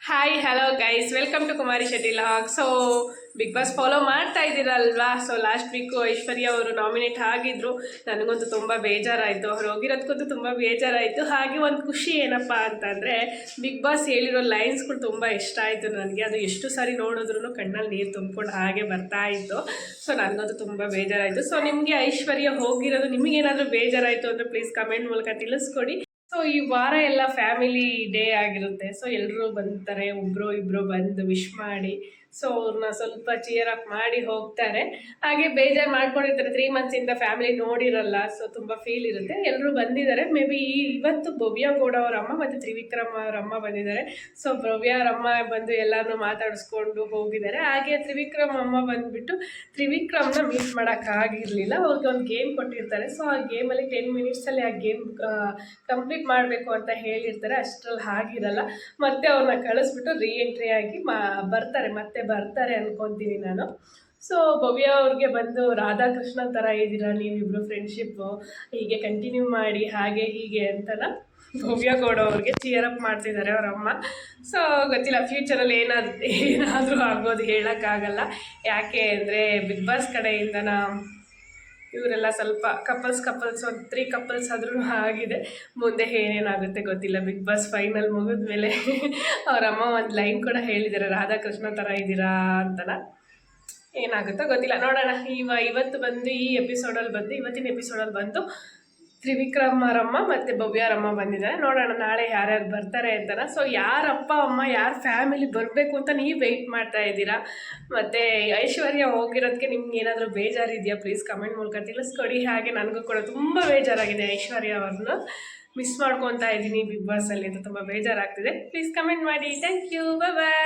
Hi hello guys, welcome to Kumari Shetty log. So Bigg Boss follow ಮಾಡ್ತಾ ಇದ್ದೀರಲ್ವಾ? So last week Aishwarya ಅವರು nominate ಆಗಿದ್ರು. ನನಗಂತೂ ತುಂಬ ಬೇಜಾರಾಯಿತು, ಅವ್ರು ಹೋಗಿರೋದಕ್ಕಂತೂ ತುಂಬ ಬೇಜಾರಾಯಿತು. ಹಾಗೆ ಒಂದು ಖುಷಿ ಏನಪ್ಪ ಅಂತಂದರೆ, ಬಿಗ್ ಬಾಸ್ ಹೇಳಿರೋ ಲೈನ್ಸ್ಗಳು ತುಂಬ ಇಷ್ಟ ಆಯಿತು ನನಗೆ. ಅದು ಎಷ್ಟು ಸಾರಿ ನೋಡಿದ್ರು ಕಣ್ಣಲ್ಲಿ ನೀರು ತುಂಬಿಕೊಂಡು ಹಾಗೆ ಬರ್ತಾ ಇತ್ತು. ಸೊ ನನಗಂತೂ ತುಂಬ ಬೇಜಾರಾಯಿತು. ಸೊ ನಿಮಗೆ ಐಶ್ವರ್ಯ ಹೋಗಿರೋದು ನಿಮಗೇನಾದರೂ ಬೇಜಾರಾಯಿತು ಅಂದರೆ ಪ್ಲೀಸ್ ಕಮೆಂಟ್ ಮೂಲಕ ತಿಳಿಸ್ಕೊಡಿ. ಸೊ ಈ ವಾರ ಎಲ್ಲ ಫ್ಯಾಮಿಲಿ ಡೇ ಆಗಿರುತ್ತೆ. ಸೊ ಎಲ್ಲರೂ ಬಂತಾರೆ, ಒಬ್ಬರು ಇಬ್ಬರು ಬಂದು ವಿಶ್ ಮಾಡಿ ಸೊ ಅವ್ರನ್ನ ಸ್ವಲ್ಪ ಚಿಯರ್ ಅಪ್ ಮಾಡಿ ಹೋಗ್ತಾರೆ. ಹಾಗೆ ಬೇಜಾರು ಮಾಡ್ಕೊಂಡಿರ್ತಾರೆ, 3 ಮಂತ್ಸಿಂದ ಫ್ಯಾಮಿಲಿ ನೋಡಿರಲ್ಲ. ಸೊ ತುಂಬ ಫೀಲ್ ಇರುತ್ತೆ. ಎಲ್ಲರೂ ಬಂದಿದ್ದಾರೆ. ಮೇ ಬಿ ಇವತ್ತು ಭವ್ಯ ಗೌಡ ಅವರ ಅಮ್ಮ ಮತ್ತು ತ್ರಿವಿಕ್ರಮ್ ಅವರ ಅಮ್ಮ ಬಂದಿದ್ದಾರೆ. ಸೊ ಭವ್ಯ ಅವರ ಅಮ್ಮ ಬಂದು ಎಲ್ಲರನ್ನೂ ಮಾತಾಡಿಸ್ಕೊಂಡು ಹೋಗಿದ್ದಾರೆ. ಹಾಗೆ ತ್ರಿವಿಕ್ರಮ್ ಅಮ್ಮ ಬಂದುಬಿಟ್ಟು ತ್ರಿವಿಕ್ರಮ್ನ ಮೀಟ್ ಮಾಡೋಕ್ಕಾಗಿರಲಿಲ್ಲ. ಅವ್ರಿಗೆ ಒಂದು ಗೇಮ್ ಕೊಟ್ಟಿರ್ತಾರೆ. ಸೊ ಆ ಗೇಮಲ್ಲಿ 10 ಮಿನಿಟ್ಸಲ್ಲಿ ಆ ಗೇಮ್ ಕಂಪ್ಲೀಟ್ ಮಾಡಬೇಕು ಅಂತ ಹೇಳಿರ್ತಾರೆ. ಅಷ್ಟರಲ್ಲಿ ಆಗಿರಲ್ಲ. ಮತ್ತೆ ಅವ್ರನ್ನ ಕಳಿಸ್ಬಿಟ್ಟು ಎಂಟ್ರಿ ಆಗಿ ಬರ್ತಾರೆ ಅನ್ಕೊತೀನಿ ನಾನು. ಸೊ ಭವ್ಯ ಅವ್ರಿಗೆ ಬಂದು ರಾಧಾಕೃಷ್ಣ ಥರ ಇದ್ದೀರಾ ನೀವಿಬ್ಬರು, ಫ್ರೆಂಡ್ಶಿಪ್ಪು ಹೀಗೆ ಕಂಟಿನ್ಯೂ ಮಾಡಿ ಹಾಗೆ ಹೀಗೆ ಅಂತನ ಭವ್ಯ ಗೌಡ ಅವ್ರಿಗೆ ಚಿಯರ್ ಅಪ್ ಮಾಡ್ತಿದ್ದಾರೆ ಅವರಮ್ಮ. ಸೊ ಗೊತ್ತಿಲ್ಲ, ಫ್ಯೂಚರಲ್ಲಿ ಏನಾದರೂ ಆಗೋದು ಹೇಳೋಕ್ಕಾಗಲ್ಲ. ಯಾಕೆ ಅಂದರೆ ಬಿಗ್ ಬಾಸ್ ಕಡೆಯಿಂದನ ಇವರೆಲ್ಲ ಸ್ವಲ್ಪ ಕಪಲ್ಸ್ ಒಂದು 3 ಕಪಲ್ಸ್ ಆದ್ರೂ ಆಗಿದೆ. ಮುಂದೆ ಏನೇನಾಗುತ್ತೆ ಗೊತ್ತಿಲ್ಲ. ಬಿಗ್ ಬಾಸ್ ಫೈನಲ್ ಮುಗಿದ ಮೇಲೆ ಅವರಮ್ಮ ಒಂದು ಲೈನ್ ಕೂಡ ಹೇಳಿದ್ದಾರೆ, ರಾಧಾಕೃಷ್ಣ ಥರ ಇದ್ದೀರಾ ಅಂತನ. ಏನಾಗುತ್ತೋ ಗೊತ್ತಿಲ್ಲ, ನೋಡೋಣ. ಇವತ್ತು ಬಂದು ಇವತ್ತಿನ ಎಪಿಸೋಡಲ್ಲಿ ಬಂದು ತ್ರಿವಿಕ್ರಮ್ ಅವರಮ್ಮ ಮತ್ತು ಭವ್ಯಾರಮ್ಮ ಬಂದಿದ್ದಾರೆ. ನೋಡೋಣ ನಾಳೆ ಯಾರ್ಯಾರು ಬರ್ತಾರೆ ಅಂತನ. ಸೊ ಯಾರ ಅಪ್ಪ ಅಮ್ಮ ಯಾರ ಫ್ಯಾಮಿಲಿ ಬರಬೇಕು ಅಂತ ನೀವು ವೆಯ್ಟ್ ಮಾಡ್ತಾ ಇದ್ದೀರಾ? ಮತ್ತು ಐಶ್ವರ್ಯ ಹೋಗಿರೋದಕ್ಕೆ ನಿಮ್ಗೆ ಏನಾದರೂ ಬೇಜಾರಿದೆಯಾ? ಪ್ಲೀಸ್ ಕಮೆಂಟ್ ಮೂಲಕ ತಿಳಿಸ್ಕೊಡಿ. ಹಾಗೆ ನನಗೂ ಕೂಡ ತುಂಬ ಬೇಜಾರಾಗಿದೆ, ಐಶ್ವರ್ಯ ಅವ್ರನ್ನ ಮಿಸ್ ಮಾಡ್ಕೊತಾ ಇದ್ದೀನಿ ಬಿಗ್ ಬಾಸಲ್ಲಿ ಅಂತ ತುಂಬ ಬೇಜಾರಾಗ್ತಿದೆ. ಪ್ಲೀಸ್ ಕಮೆಂಟ್ ಮಾಡಿ. Thank you, bye.